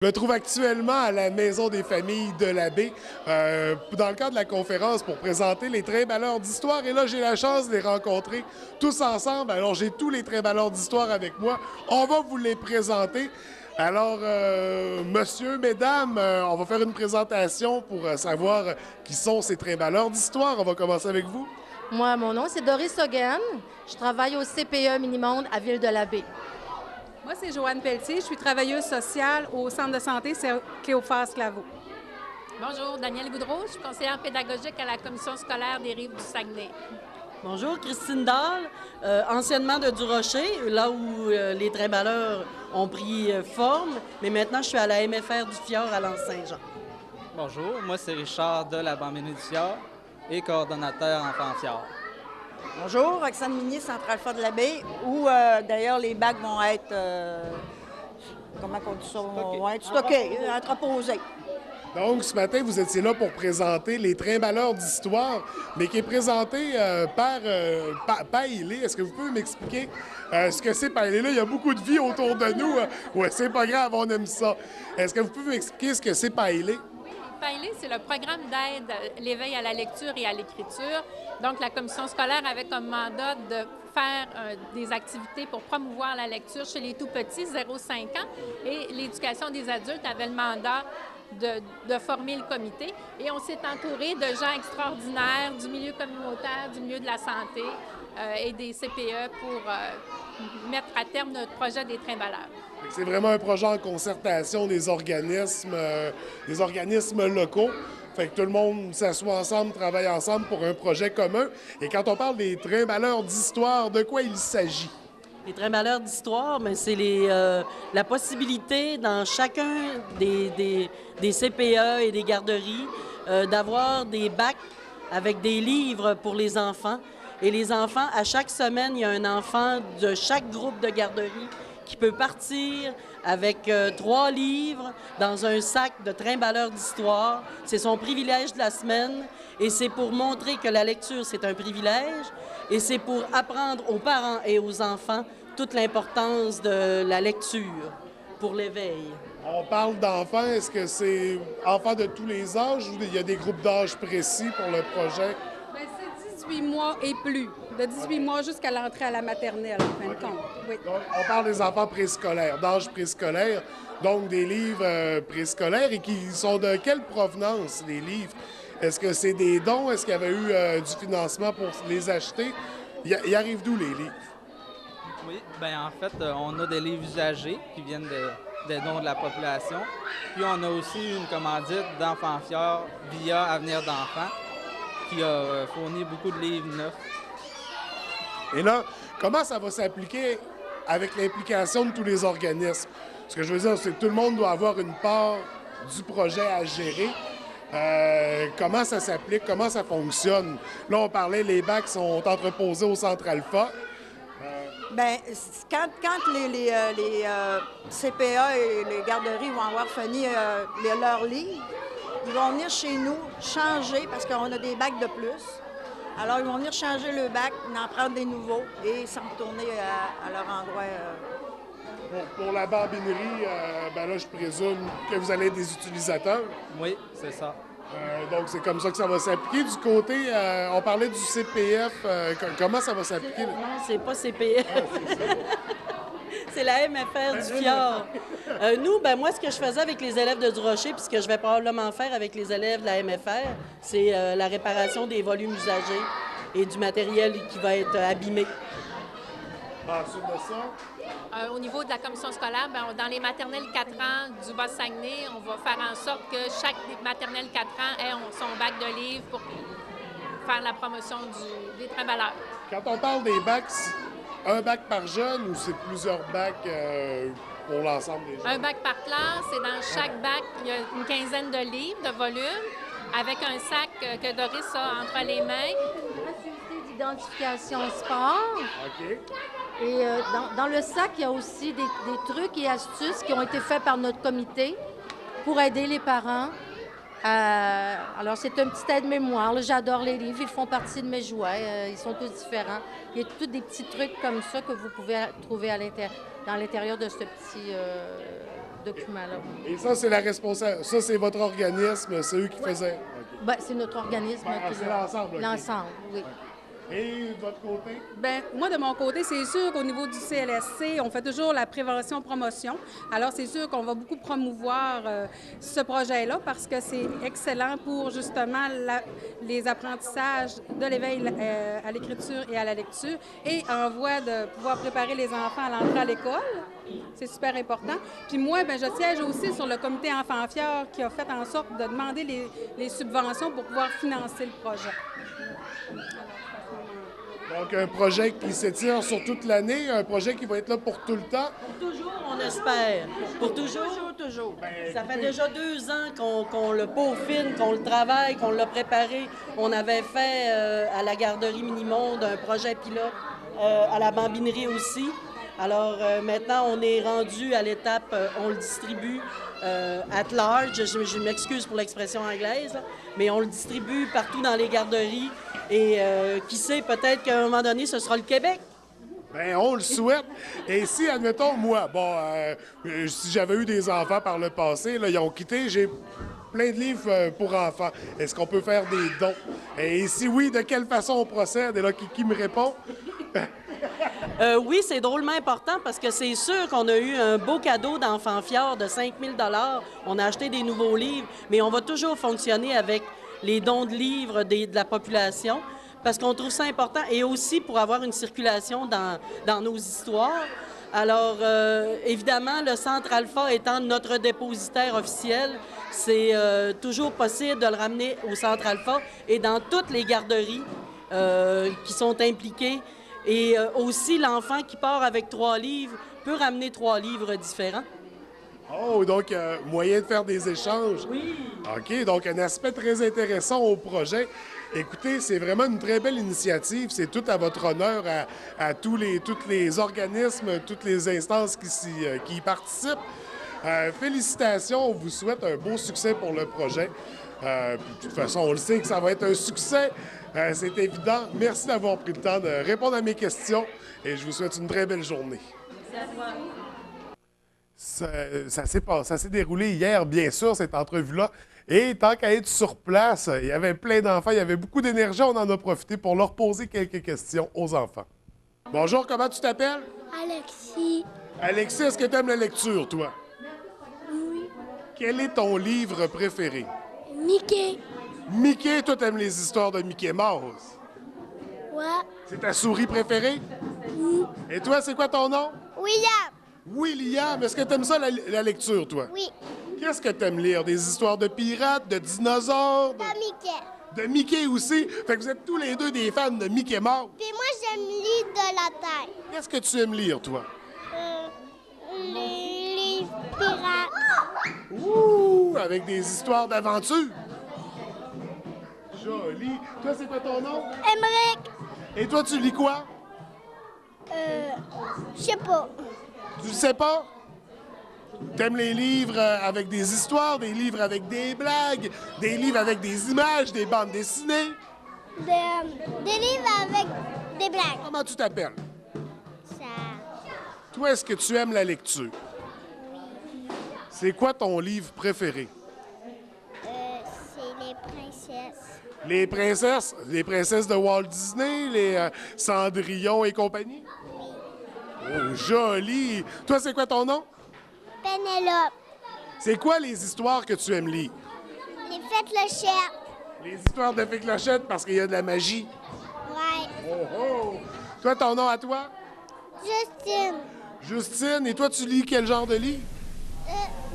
Je me trouve actuellement à la Maison des familles de l'abbé dans le cadre de la conférence pour présenter les trimballeurs d'histoire. Et là, j'ai la chance de les rencontrer tous ensemble. Alors, j'ai tous les trimballeurs d'histoire avec moi. On va vous les présenter. Alors, monsieur, mesdames, on va faire une présentation pour savoir qui sont ces trimballeurs d'histoire. On va commencer avec vous. Moi, mon nom, c'est Doris Hogan. Je travaille au CPE Minimonde à Ville-de-l'Abbé. Moi, c'est Joanne Pelletier. Je suis travailleuse sociale au centre de santé Cléophas Claveau. Bonjour, Danielle Boudreau. Je suis conseillère pédagogique à la commission scolaire des Rives du Saguenay. Bonjour, Christine Dahl, anciennement de Durocher, là où les trimballeurs ont pris forme, mais maintenant je suis à la MFR du Fjord à l'Anse-Saint-Jean. Bonjour, moi c'est Richard de la Bambine du Fjord et coordonnateur enfant Fjord. Bonjour, Roxane Minier, Centre-Alpha de l'Abbé, où d'ailleurs les bacs vont être, comment on dit ça, vont être stockés, entreposés. Donc, ce matin, vous étiez là pour présenter les trimballeurs d'histoire, mais qui est présenté par Païlé. Est-ce que vous pouvez m'expliquer ce que c'est Païlé? Là, il y a beaucoup de vie autour de nous. Ouais, c'est pas grave, on aime ça. Est-ce que vous pouvez m'expliquer ce que c'est Païlé? PAILé, c'est le programme d'aide à l'éveil à la lecture et à l'écriture. Donc, la commission scolaire avait comme mandat de faire des activités pour promouvoir la lecture chez les tout-petits, 0-5 ans, et l'éducation des adultes avait le mandat de former le comité. Et on s'est entouré de gens extraordinaires du milieu communautaire, du milieu de la santé et des CPE pour mettre à terme notre projet des trimballeurs. C'est vraiment un projet en concertation des organismes locaux. Fait que tout le monde s'assoit ensemble, travaille ensemble pour un projet commun. Et quand on parle des trimballeurs d'histoire, de quoi il s'agit? Les trimballeurs d'histoire, c'est la possibilité dans chacun des CPE et des garderies d'avoir des bacs avec des livres pour les enfants. Et les enfants, à chaque semaine, il y a un enfant de chaque groupe de garderie qui peut partir avec 3 livres dans un sac de trimballeurs d'histoire. C'est son privilège de la semaine et c'est pour montrer que la lecture, c'est un privilège et c'est pour apprendre aux parents et aux enfants toute l'importance de la lecture pour l'éveil. On parle d'enfants. Est-ce que c'est enfants de tous les âges ou il y a des groupes d'âge précis pour le projet? C'est 18 mois et plus, de 18 mois jusqu'à l'entrée à la maternelle, en fin de compte. Oui. Donc, on parle des enfants préscolaires, d'âge préscolaire, donc des livres préscolaires et qui sont de quelle provenance, les livres? Est-ce que c'est des dons? Est-ce qu'il y avait eu du financement pour les acheter? Il arrive d'où, les livres? Oui, bien en fait, on a des livres usagés qui viennent des dons de la population. Puis on a aussi une commandite d'Enfants Fjord via Avenir d'enfants qui a fourni beaucoup de livres neufs. Et là, comment ça va s'appliquer avec l'implication de tous les organismes? Ce que je veux dire, c'est que tout le monde doit avoir une part du projet à gérer. Comment ça s'applique? Comment ça fonctionne? Là, on parlait, les bacs sont entreposés au Centre Alpha. Bien, quand les CPA et les garderies vont avoir fini leurs livres, ils vont venir chez nous changer parce qu'on a des bacs de plus. Alors, ils vont venir changer le bac, en prendre des nouveaux et s'en retourner à leur endroit. Pour la bambinerie, là, je présume que vous allez être des utilisateurs. Oui, c'est ça. Donc, c'est comme ça que ça va s'appliquer. Du côté, on parlait du CPF. Comment ça va s'appliquer? Non, c'est pas CPF. C'est la MFR du Fjord. Nous, moi, ce que je faisais avec les élèves de Durocher, puis ce que je vais probablement faire avec les élèves de la MFR, c'est la réparation des volumes usagés et du matériel qui va être abîmé. Ensuite de ça? Au niveau de la commission scolaire, dans les maternelles 4 ans du Bas-Saguenay, on va faire en sorte que chaque maternelle 4 ans ait son bac de livres pour faire la promotion des trimballeurs. Quand on parle des bacs, un bac par jeune ou c'est plusieurs bacs pour l'ensemble des jeunes? Un bac par classe, et dans chaque bac, il y a une quinzaine de livres, de volumes, avec un sac que Doris a entre les mains. Gratuité d'identification sport. OK. Et dans le sac, il y a aussi des trucs et astuces qui ont été faits par notre comité pour aider les parents. Alors, c'est un petit aide-mémoire. J'adore les livres. Ils font partie de mes jouets. Ils sont tous différents. Il y a tous des petits trucs comme ça que vous pouvez trouver dans l'intérieur de documents-là. Et ça, c'est la responsable. Ça, c'est votre organisme, c'est eux qui faisaient. OK. Ben, c'est notre organisme. Ah, qui c'est l'a- l'ensemble, OK. L'ensemble, oui. Et de votre côté? Bien, moi, de mon côté, c'est sûr qu'au niveau du CLSC, on fait toujours la prévention-promotion. Alors, c'est sûr qu'on va beaucoup promouvoir ce projet-là parce que c'est excellent pour, justement, les apprentissages de l'éveil à l'écriture et à la lecture et en voie de pouvoir préparer les enfants à l'entrée à l'école. C'est super important. Puis moi, bien, je siège aussi sur le comité Enfants Fiers qui a fait en sorte de demander les subventions pour pouvoir financer le projet. Donc, un projet qui s'étire sur toute l'année, un projet qui va être là pour tout le temps. Pour toujours, on espère. Pour toujours. Toujours. Ça fait déjà 2 ans qu'on le peaufine, qu'on le travaille, qu'on l'a préparé. On avait fait à la garderie Minimonde un projet pilote, à la bambinerie aussi. Alors maintenant, on est rendu à l'étape, on le distribue at large. Je m'excuse pour l'expression anglaise, là, mais on le distribue partout dans les garderies. Et qui sait, peut-être qu'à un moment donné, ce sera le Québec. Bien, on le souhaite. Et si, admettons, moi, si j'avais eu des enfants par le passé, là, ils ont quitté, j'ai plein de livres pour enfants. Est-ce qu'on peut faire des dons? Et si oui, de quelle façon on procède? Et là, qui me répond? Oui, c'est drôlement important parce que c'est sûr qu'on a eu un beau cadeau d'Enfants Fiers de 5 000 $. On a acheté des nouveaux livres, mais on va toujours fonctionner avec les dons de livres de la population parce qu'on trouve ça important et aussi pour avoir une circulation dans nos histoires. Alors, évidemment, le Centre Alpha étant notre dépositaire officiel, c'est toujours possible de le ramener au Centre Alpha et dans toutes les garderies qui sont impliquées. Et aussi, l'enfant qui part avec 3 livres peut ramener 3 livres différents. Oh, donc, moyen de faire des échanges. Oui. OK, donc un aspect très intéressant au projet. Écoutez, c'est vraiment une très belle initiative. C'est tout à votre honneur à tous les organismes, toutes les instances qui y participent. Félicitations, on vous souhaite un beau succès pour le projet. Puis, de toute façon, on le sait que ça va être un succès. C'est évident. Merci d'avoir pris le temps de répondre à mes questions et je vous souhaite une très belle journée. Merci à toi. Ça s'est déroulé hier, bien sûr, cette entrevue-là. Et tant qu'à être sur place, il y avait plein d'enfants, il y avait beaucoup d'énergie. On en a profité pour leur poser quelques questions aux enfants. Bonjour, comment tu t'appelles? Alexis. Alexis, est-ce que tu aimes la lecture, toi? Oui. Quel est ton livre préféré? Mickey. Mickey, toi, t'aimes les histoires de Mickey Mouse. Ouais. C'est ta souris préférée? Oui. Et toi, c'est quoi ton nom? William. William, est-ce que t'aimes ça, la lecture, toi? Oui. Qu'est-ce que t'aimes lire? Des histoires de pirates, de dinosaures? De Mickey. De Mickey aussi? Fait que vous êtes tous les deux des fans de Mickey Mouse. Puis moi, j'aime lire de la terre. Qu'est-ce que tu aimes lire, toi? Les pirates. Ouh! Avec des histoires d'aventure. Joli. Toi, c'est quoi ton nom? Emmerich. Et toi, tu lis quoi? Je sais pas. Tu le sais pas? T'aimes les livres avec des histoires, des livres avec des blagues, des livres avec des images, des bandes dessinées? Des livres avec des blagues. Comment tu t'appelles? Ça. Toi, est-ce que tu aimes la lecture? C'est quoi ton livre préféré? C'est les princesses. Les princesses de Walt Disney, les Cendrillon et compagnie? Oh, joli! Toi, c'est quoi ton nom? Pénélope. C'est quoi les histoires que tu aimes lire? Les fêtes Clochette. Les histoires de Fée Clochette parce qu'il y a de la magie. Ouais. Oh, oh! Toi, ton nom à toi? Justine. Justine, et toi, tu lis quel genre de livre?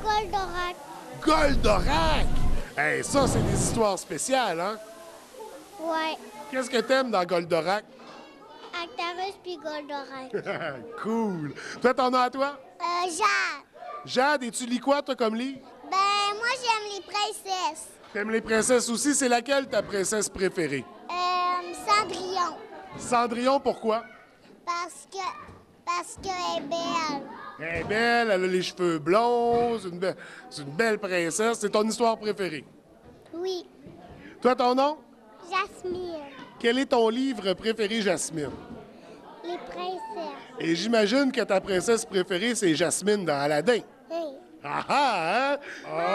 Goldorak. Goldorak! Hey, ça, c'est des histoires spéciales, hein? Ouais. Qu'est-ce que t'aimes dans Goldorak? Actarus puis Goldorak. Cool! Toi, ton nom à toi? Jade. Jade, et tu lis quoi, toi, comme livre? Ben, moi, j'aime les princesses. T'aimes les princesses aussi? C'est laquelle ta princesse préférée? Cendrillon. Cendrillon, pourquoi? Parce qu'elle est belle. Elle est belle, elle a les cheveux blonds, c'est une belle princesse. C'est ton histoire préférée? Oui. Toi, ton nom? Jasmine. Quel est ton livre préféré, Jasmine? Les princesses. Et j'imagine que ta princesse préférée, c'est Jasmine dans Aladdin. Oui. Ah, ah, hein?